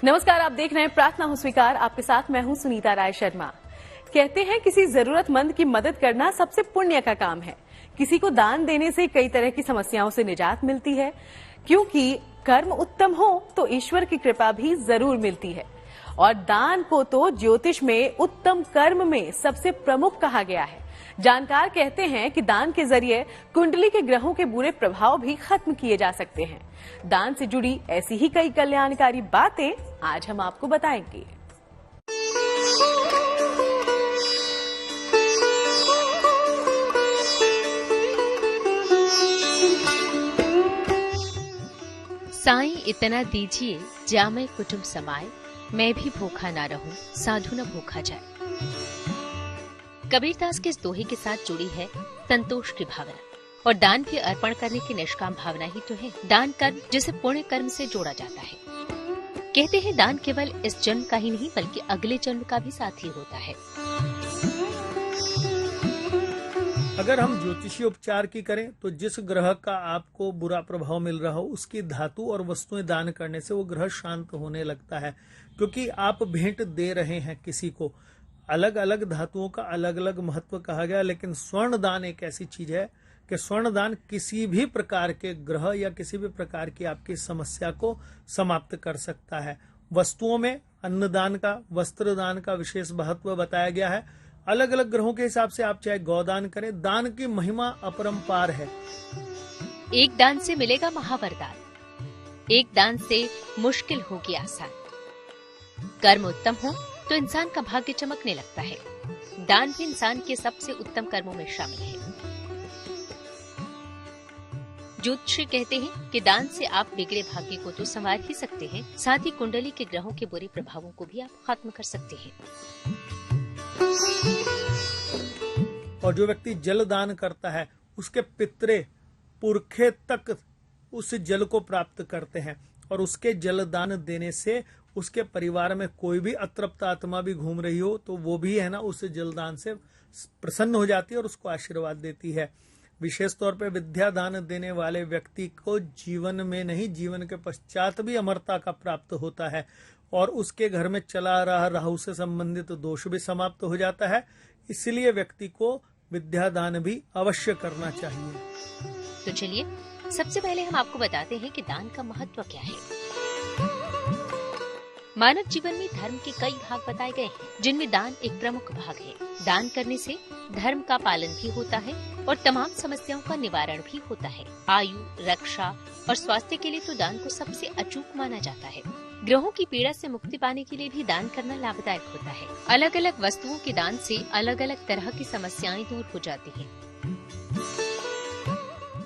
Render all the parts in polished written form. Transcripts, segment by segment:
नमस्कार, आप देख रहे हैं प्रार्थना हो स्वीकार। आपके साथ मैं हूं सुनीता राय शर्मा। कहते हैं किसी जरूरतमंद की मदद करना सबसे पुण्य का काम है। किसी को दान देने से कई तरह की समस्याओं से निजात मिलती है, क्योंकि कर्म उत्तम हो तो ईश्वर की कृपा भी जरूर मिलती है। और दान को तो ज्योतिष में उत्तम कर्म में सबसे प्रमुख कहा गया है। जानकार कहते हैं कि दान के जरिए कुंडली के ग्रहों के बुरे प्रभाव भी खत्म किए जा सकते हैं। दान से जुड़ी ऐसी ही कई कल्याणकारी बातें आज हम आपको बताएंगे। साईं इतना दीजिए जामे कुटुंब समाए, मैं भी भूखा ना रहूं साधु न भूखा जाए। कबीरदास के इस दोहे के साथ जुड़ी है संतोष की भावना, और दान भी अर्पण करने की निष्काम भावना ही तो है। दान कर्म जिसे पुण्य कर्म से जोड़ा जाता है। कहते हैं दान केवल इस जन्म का ही नहीं बल्कि अगले जन्म का भी साथी होता है। अगर हम ज्योतिषीय उपचार की करें तो जिस ग्रह का आपको बुरा प्रभाव मिल रहा हो उसकी धातु और वस्तुएं दान करने से वो ग्रह शांत होने लगता है, क्योंकि आप भेंट दे रहे हैं किसी को। अलग अलग धातुओं का अलग अलग महत्व कहा गया, लेकिन स्वर्ण दान एक ऐसी चीज है कि स्वर्ण दान किसी भी प्रकार के ग्रह या किसी भी प्रकार की आपकी समस्या को समाप्त कर सकता है। वस्तुओं में अन्नदान का, वस्त्र दान का विशेष महत्व बताया गया है। अलग अलग ग्रहों के हिसाब से आप चाहे गौदान करें, दान की महिमा अपरंपार है। एक दान से मिलेगा महावरदान, एक दान से मुश्किल होगी आसान। कर्म उत्तम हो तो इंसान का भाग्य चमकने लगता है। दान भी इंसान के सबसे उत्तम कर्मों में शामिल है। ज्योतिषी कहते हैं कि दान से आप बिगड़े भाग्य को तो संवार ही सकते हैं, साथ ही कुंडली के ग्रहों के बुरे प्रभावों को भी आप खत्म कर सकते हैं। और जो व्यक्ति जल दान करता है उसके पितरे पुरखे तक उस जल को प्राप्त करते हैं, और उसके जल दान देने से उसके परिवार में कोई भी अतृप्त आत्मा भी घूम रही हो तो वो भी है ना उस जलदान से प्रसन्न हो जाती है और उसको आशीर्वाद देती है। विशेष तौर पे विद्या दान देने वाले व्यक्ति को जीवन में नहीं, जीवन के पश्चात भी अमरता का प्राप्त होता है, और उसके घर में चला रहा राहु से संबंधित दोष भी समाप्त हो जाता है। इसलिए व्यक्ति को विद्या दान भी अवश्य करना चाहिए। तो चलिए सबसे पहले हम आपको बताते हैं कि दान का महत्व क्या है। मानव जीवन में धर्म के कई भाग बताए गए हैं, जिनमें दान एक प्रमुख भाग है। दान करने से धर्म का पालन भी होता है और तमाम समस्याओं का निवारण भी होता है। आयु, रक्षा और स्वास्थ्य के लिए तो दान को सबसे अचूक माना जाता है। ग्रहों की पीड़ा से मुक्ति पाने के लिए भी दान करना लाभदायक होता है। अलग अलग वस्तुओं के दान से अलग अलग तरह की समस्याएं दूर हो जाती हैं।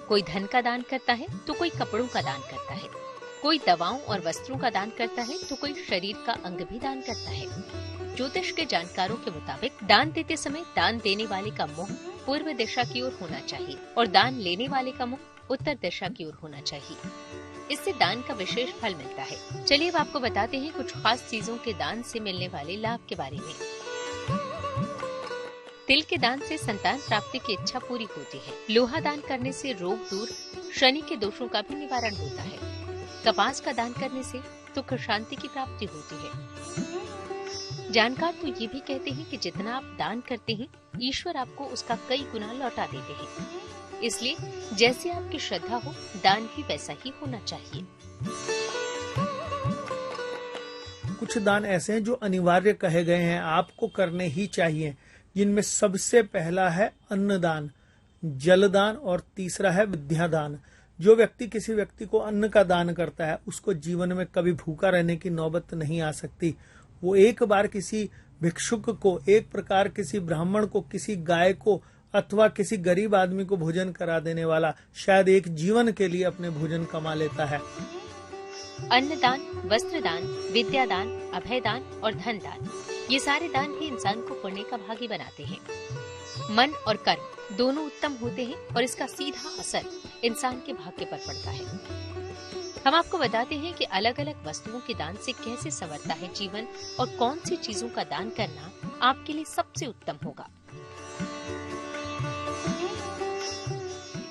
कोई धन का दान करता है तो कोई कपड़ों का दान करता है, कोई दवाओं और वस्त्रों का दान करता है तो कोई शरीर का अंग भी दान करता है। ज्योतिष के जानकारों के मुताबिक दान देते समय दान देने वाले का मुंह पूर्व दिशा की ओर होना चाहिए और दान लेने वाले का मुंह उत्तर दिशा की ओर होना चाहिए। इससे दान का विशेष फल मिलता है। चलिए अब आपको बताते हैं कुछ खास चीजों के दान से मिलने वाले लाभ के बारे में। तिल के दान से संतान प्राप्ति की इच्छा पूरी होती है। लोहा दान करने से रोग दूर, शनि के दोषों का भी निवारण होता है। कपास का दान करने से सुख शांति की प्राप्ति होती है। जानकार तो ये भी कहते हैं कि जितना आप दान करते हैं ईश्वर आपको उसका कई गुना लौटा देते हैं। इसलिए जैसे आपकी श्रद्धा हो दान भी वैसा ही होना चाहिए। कुछ दान ऐसे हैं जो अनिवार्य कहे गए हैं, आपको करने ही चाहिए, जिनमें सबसे पहला है अन्नदान, जलदान और तीसरा है विद्यादान। जो व्यक्ति किसी व्यक्ति को अन्न का दान करता है उसको जीवन में कभी भूखा रहने की नौबत नहीं आ सकती। वो एक बार किसी भिक्षुक को, एक प्रकार किसी ब्राह्मण को, किसी गाय को अथवा किसी गरीब आदमी को भोजन करा देने वाला शायद एक जीवन के लिए अपने भोजन कमा लेता है। अन्नदान, वस्त्रदान, विद्यादान, अभयदान और धन दान, ये सारे दान भी इंसान को पुण्य का भागी बनाते हैं। मन और कर्म दोनों उत्तम होते हैं और इसका सीधा असर इंसान के भाग्य पर पड़ता है। हम आपको बताते हैं कि अलग अलग वस्तुओं के दान से कैसे संवरता है जीवन और कौन सी चीजों का दान करना आपके लिए सबसे उत्तम होगा।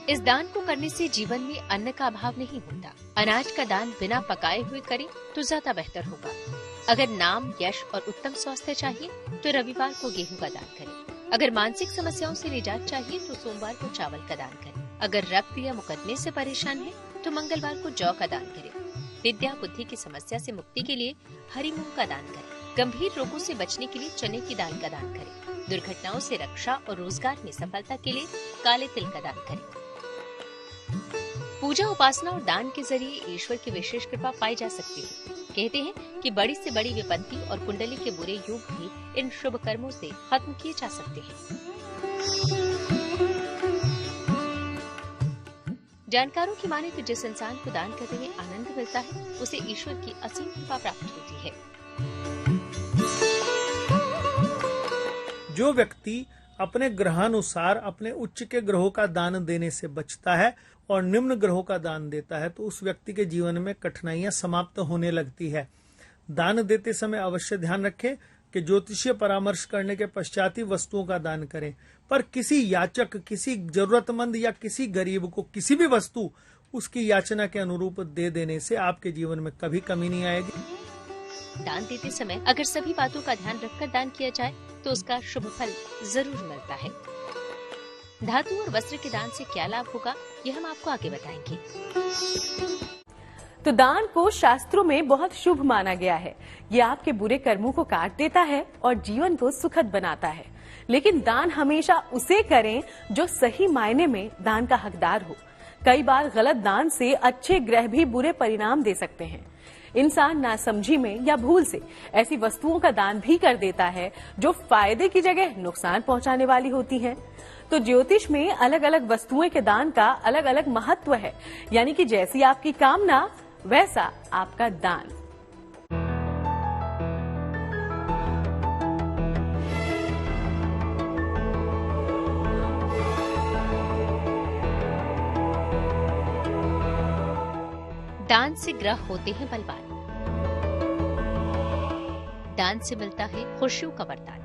इस दान को करने से जीवन में अन्न का अभाव नहीं होता। अनाज का दान बिना पकाए हुए करें तो ज्यादा बेहतर होगा। अगर नाम, यश और उत्तम स्वास्थ्य चाहिए तो रविवार को गेहूं का दान करें। अगर मानसिक समस्याओं से निजात चाहिए तो सोमवार को चावल का दान करें। अगर रक्त या मुकदमे से परेशान है तो मंगलवार को जौ का दान करें। विद्या बुद्धि की समस्या से मुक्ति के लिए हरी मूंग का दान करें। गंभीर रोगों से बचने के लिए चने की दाल का दान करें। दुर्घटनाओं से रक्षा और रोजगार में सफलता के लिए काले तिल का दान करें। पूजा, उपासना और दान के जरिए ईश्वर की विशेष कृपा पाई जा सकती है। कहते हैं कि बड़ी से बड़ी विपत्ति और कुंडली के बुरे योग भी इन शुभ कर्मों से खत्म किए जा सकते हैं। जानकारों की माने तो जिस इंसान को दान करने में आनंद मिलता है उसे ईश्वर की असीम कृपा प्राप्त होती है। जो व्यक्ति अपने ग्रहानुसार अपने उच्च के ग्रहों का दान देने से बचता है और निम्न ग्रहों का दान देता है तो उस व्यक्ति के जीवन में कठिनाइयां समाप्त होने लगती है। दान देते समय अवश्य ध्यान रखें कि ज्योतिषीय परामर्श करने के पश्चात ही वस्तुओं का दान करें, पर किसी याचक, किसी जरूरतमंद या किसी गरीब को किसी भी वस्तु उसकी याचना के अनुरूप दे देने से आपके जीवन में कभी कमी नहीं आएगी। दान देते समय अगर सभी बातों का ध्यान रखकर दान किया जाए तो उसका शुभ फल जरूर मिलता है। धातु और वस्त्र के दान से क्या लाभ होगा, यह हम आपको आगे बताएंगे। तो दान को शास्त्रों में बहुत शुभ माना गया है। ये आपके बुरे कर्मों को काट देता है और जीवन को सुखद बनाता है। लेकिन दान हमेशा उसे करें जो सही मायने में दान का हकदार हो। कई बार गलत दान से अच्छे ग्रह भी बुरे परिणाम दे सकते हैं। इंसान नासमझी में या भूल से ऐसी वस्तुओं का दान भी कर देता है जो फायदे की जगह नुकसान पहुंचाने वाली होती हैं। तो ज्योतिष में अलग अलग वस्तुओं के दान का अलग अलग महत्व है, यानी कि जैसी आपकी कामना वैसा आपका दान। दान से ग्रह होते हैं बलवान। दान से मिलता है खुशियों का वरदान।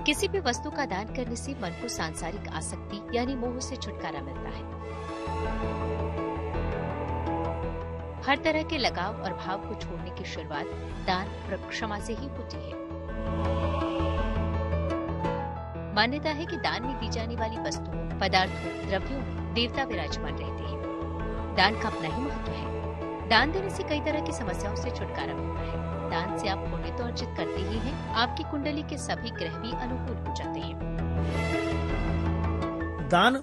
किसी भी वस्तु का दान करने से मन को सांसारिक आसक्ति यानी मोह से छुटकारा मिलता है। हर तरह के लगाव और भाव को छोड़ने की शुरुआत दान और क्षमा से ही होती है। मान्यता है कि दान में दी जाने वाली वस्तुओं, पदार्थों, द्रव्यों में देवता विराजमान रहते हैं। दान का अपना ही महत्व है। दान देने से कई तरह की समस्याओं से छुटकारा मिलता है। दान से आप पुण्य तो अर्जित करते ही हैं, आपकी कुंडली के सभी ग्रह भी अनुकूल हो जाते हैं। दान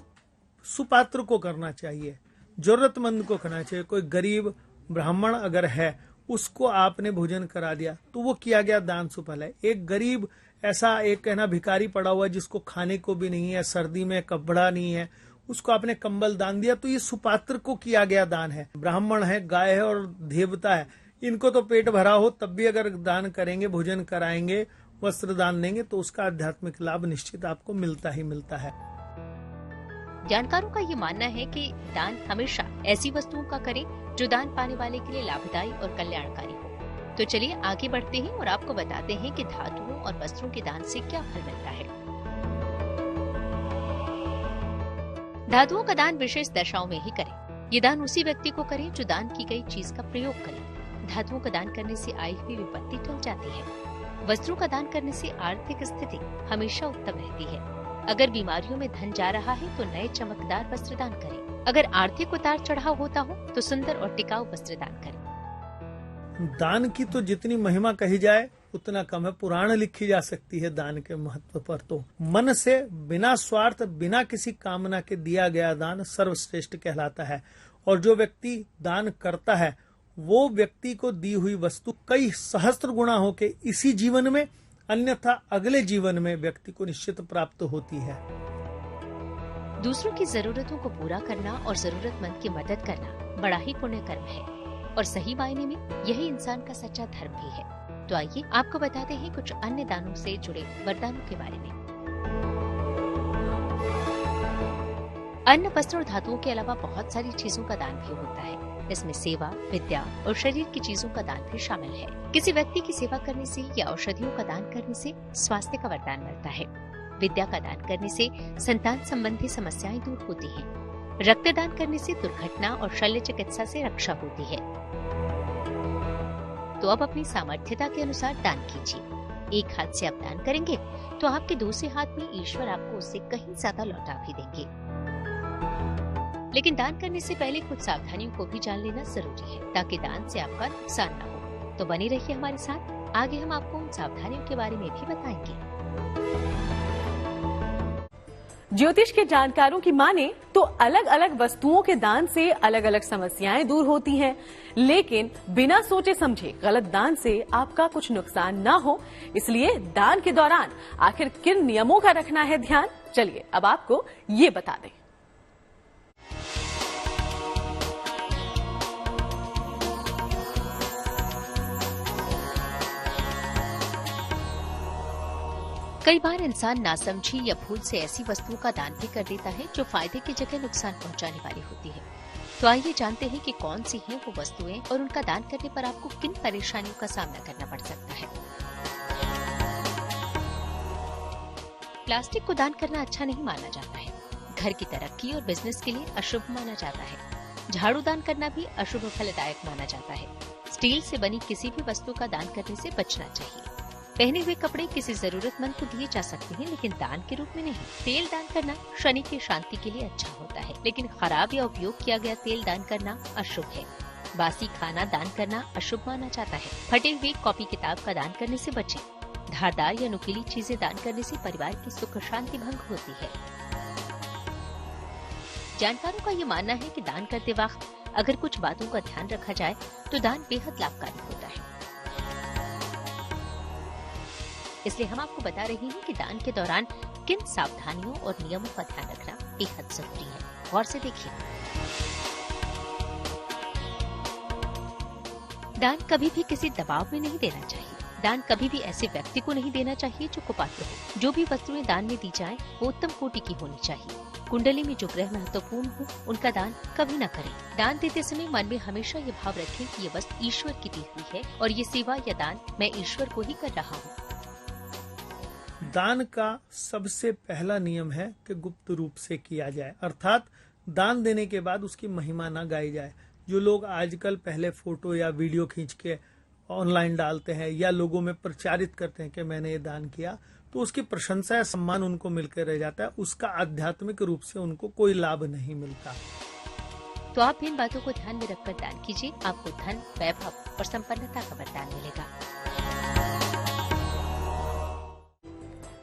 सुपात्र को करना चाहिए, जरूरतमंद को करना चाहिए। कोई गरीब ब्राह्मण अगर है उसको आपने भोजन करा दिया तो वो किया गया दान सुफल है। एक गरीब ऐसा एक कहना भिखारी पड़ा हुआ है जिसको खाने को भी नहीं है, सर्दी में कपड़ा नहीं है, उसको आपने कंबल दान दिया तो ये सुपात्र को किया गया दान है। ब्राह्मण है, गाय है और देवता है, इनको तो पेट भरा हो तब भी अगर दान करेंगे, भोजन कराएंगे, वस्त्र दान देंगे तो उसका आध्यात्मिक लाभ निश्चित आपको मिलता ही मिलता है। जानकारों का ये मानना है कि दान हमेशा ऐसी वस्तुओं का करें जो दान पाने वाले के लिए लाभदायी और कल्याणकारी हो। तो चलिए आगे बढ़ते हैं और आपको बताते हैं कि धातुओं और वस्त्रों के दान से क्या फल मिलता है। धातुओं का दान विशेष दशाओं में ही करें। ये दान उसी व्यक्ति को करें जो दान की गई चीज का प्रयोग करे। धातुओं का दान करने से आई हुई विपत्ति टल जाती है। वस्त्रों का दान करने से आर्थिक स्थिति हमेशा उत्तम रहती है। अगर बीमारियों में धन जा रहा है तो नए चमकदार वस्त्र दान करें। अगर आर्थिक उतार चढ़ाव होता हो तो सुंदर और टिकाऊ वस्त्र दान करें। दान की तो जितनी महिमा कही जाए उतना कम है। पुराण लिखी जा सकती है दान के महत्व पर। तो मन से बिना स्वार्थ, बिना किसी कामना के दिया गया दान सर्वश्रेष्ठ कहलाता है। और जो व्यक्ति दान करता है वो व्यक्ति को दी हुई वस्तु कई सहस्त्र गुणा होके इसी जीवन में, अन्यथा अगले जीवन में व्यक्ति को निश्चित प्राप्त होती है। दूसरों की जरूरतों को पूरा करना और जरूरतमंद की मदद करना बड़ा ही पुण्य कर्म है और सही मायने में यही इंसान का सच्चा धर्म भी है। तो आइए आपको बताते हैं कुछ अन्य दानों से जुड़े वरदानों के बारे में। अन्न, वस्त्र और धातुओं के अलावा बहुत सारी चीजों का दान भी होता है। इसमें सेवा, विद्या और शरीर की चीजों का दान भी शामिल है। किसी व्यक्ति की सेवा करने से या औषधियों का दान करने से स्वास्थ्य का वरदान मिलता है। विद्या का दान करने से संतान संबंधी समस्याएं दूर होती हैं। रक्तदान करने से दुर्घटना और शल्य चिकित्सा से रक्षा होती है। तो अब अपनी सामर्थ्यता के अनुसार दान कीजिए। एक हाथ से आप दान करेंगे तो आपके दूसरे हाथ में ईश्वर आपको उससे कहीं ज्यादा लौटा भी देंगे। लेकिन दान करने से पहले कुछ सावधानियों को भी जान लेना जरूरी है ताकि दान से आपका नुकसान न हो। तो बने रहिए हमारे साथ, आगे हम आपको उन सावधानियों के बारे में भी बताएंगे। ज्योतिष के जानकारों की माने तो अलग अलग वस्तुओं के दान से अलग अलग समस्याएं दूर होती हैं, लेकिन बिना सोचे समझे गलत दान से आपका कुछ नुकसान ना हो, इसलिए दान के दौरान आखिर किन नियमों का रखना है ध्यान, चलिए अब आपको ये बता दें। कई बार इंसान नासमझी या भूल से ऐसी वस्तुओं का दान भी कर देता है जो फायदे की जगह नुकसान पहुंचाने वाली होती है। तो आइए जानते हैं कि कौन सी हैं वो वस्तुएं और उनका दान करने पर आपको किन परेशानियों का सामना करना पड़ सकता है। प्लास्टिक को दान करना अच्छा नहीं माना जाता है। घर की तरक्की और बिजनेस के लिए अशुभ माना जाता है। झाड़ू दान करना भी अशुभ फलदायक माना जाता है। स्टील से बनी किसी भी वस्तु का दान करने से बचना चाहिए। पहने हुए कपड़े किसी जरूरतमंद को दिए जा सकते हैं, लेकिन दान के रूप में नहीं। तेल दान करना शनि की शांति के लिए अच्छा होता है, लेकिन खराब या उपयोग किया गया तेल दान करना अशुभ है। बासी खाना दान करना अशुभ माना जाता है। फटे हुए कॉपी किताब का दान करने से बचें। धारदार या नुकीली चीजें दान करने से परिवार की सुख शांति भंग होती है। जानकारों का ये मानना है कि दान करते वक्त अगर कुछ बातों का ध्यान रखा जाए तो दान बेहद लाभकारी होता है। इसलिए हम आपको बता रहे हैं कि दान के दौरान किन सावधानियों और नियमों का ध्यान रखना बेहद जरूरी है। गौर से देखिए। दान कभी भी किसी दबाव में नहीं देना चाहिए। दान कभी भी ऐसे व्यक्ति को नहीं देना चाहिए जो कुपात्र हो। जो भी वस्तुएं दान में दी जाएं, वो उत्तम कोटि की होनी चाहिए। कुंडली में जो ग्रह महत्वपूर्ण हो उनका दान कभी न करें। दान देते समय मन में हमेशा ये भाव रखें कि ये वस्तु ईश्वर की दी हुई है और ये सेवा या दान मैं ईश्वर को ही कर रहा हूँ। दान का सबसे पहला नियम है कि गुप्त रूप से किया जाए, अर्थात दान देने के बाद उसकी महिमा ना गाई जाए। जो लोग आजकल पहले फोटो या वीडियो खींच के ऑनलाइन डालते हैं या लोगों में प्रचारित करते हैं कि मैंने ये दान किया, तो उसकी प्रशंसा या सम्मान उनको मिलकर रह जाता है, उसका आध्यात्मिक रूप से उनको कोई लाभ नहीं मिलता। तो आप इन बातों को ध्यान में रखकर दान कीजिए। आपको धन, वैभव और संपन्नता का वरदान मिलेगा।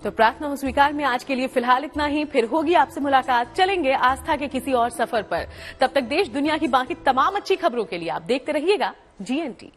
तो प्रार्थना हो स्वीकार में आज के लिए फिलहाल इतना ही। फिर होगी आपसे मुलाकात, चलेंगे आस्था के किसी और सफर पर। तब तक देश दुनिया की बाकी तमाम अच्छी खबरों के लिए आप देखते रहिएगा GNT।